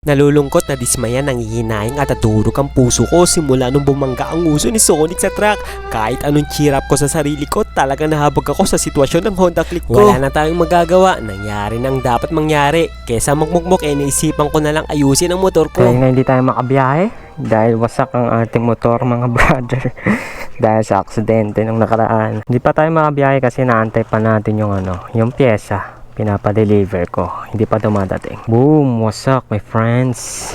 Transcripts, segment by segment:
Nalulungkot na dismaya nangihinayang at nadurog ang puso ko simula nung bumangga ang uso ni Sonic sa track. Kahit anong cheer up ko sa sarili ko, talagang nahabag ako sa sitwasyon ng Honda Click ko. Wala na tayong magagawa, nangyari nang dapat mangyari. Kesa magmukmok naisipan ko na lang ayusin ang motor ko. Kaya nga hindi tayo makabiyahe dahil wasak ang ating motor mga brother. Dahil sa aksidente nung nakaraan. Hindi pa tayo makabiyahe kasi naantay pa natin yung pyesa. Pinapa-deliver ko, hindi pa dumadating. Boom! Wasak my friends.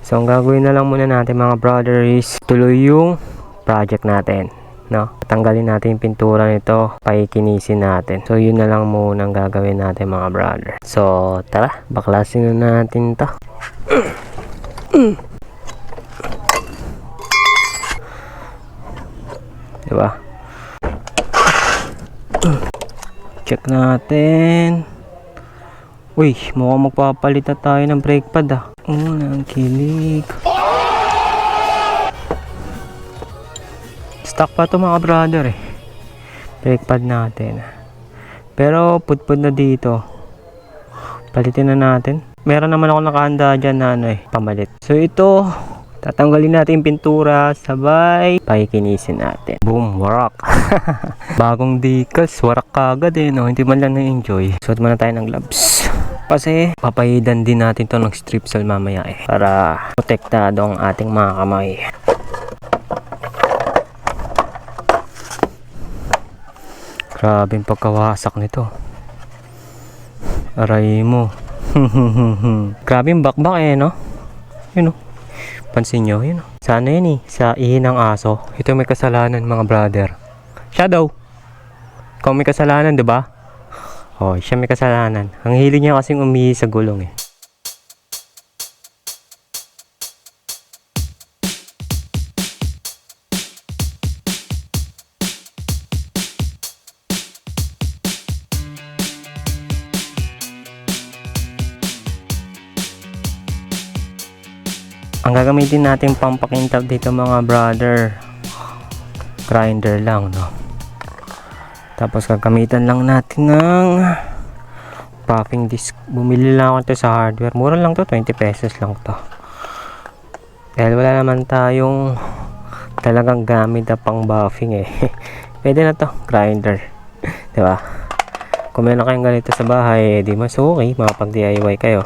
So ang gagawin na lang muna natin mga brother is tuloy yung project natin, no? Tanggalin natin yung pintura nito, paikinisin natin. So yun na lang muna ang gagawin natin mga brother. So tara, baklasin na natin to. Diba? Check natin. Uy, mukhang magpapalit na tayo ng brake pad ah. Ang kilig. Stock pa to mga brother eh. Brake pad natin. Pero pudpud na dito. Palitin na natin. Meron naman ako nakahanda dyan na pamalit. So ito, tatanggalin natin yung pintura, sabay pakikinisin natin. Boom, warak. Bagong decals, warak kagad no? Hindi man lang na-enjoy. Suot muna tayo ng gloves. Kasi papahidan din natin to ng strip sal mamaya para protektado ang ating mga kamay. Grabe yung pagkawasak nito. Aray mo. Grabe yung bakbak no? Yun pansin nyo, yun. Sana yun sa ihi ng aso. Ito may kasalanan mga brother. Shadow! Ikaw may kasalanan, di ba? Oh, siya may kasalanan. Ang hilig niya kasing umihi sa gulong Ang gagamitin natin pampakintab dito mga brother, grinder lang no. Tapos gagamitan lang natin ng buffing disc. Bumili lang ako ito sa hardware. Mura lang to, 20 pesos lang to. Dahil wala naman tayong talagang gamit na pang buffing Pwede na to, grinder. Diba? Kung meron kayong ganito sa bahay, di mas okay, makapag DIY kayo.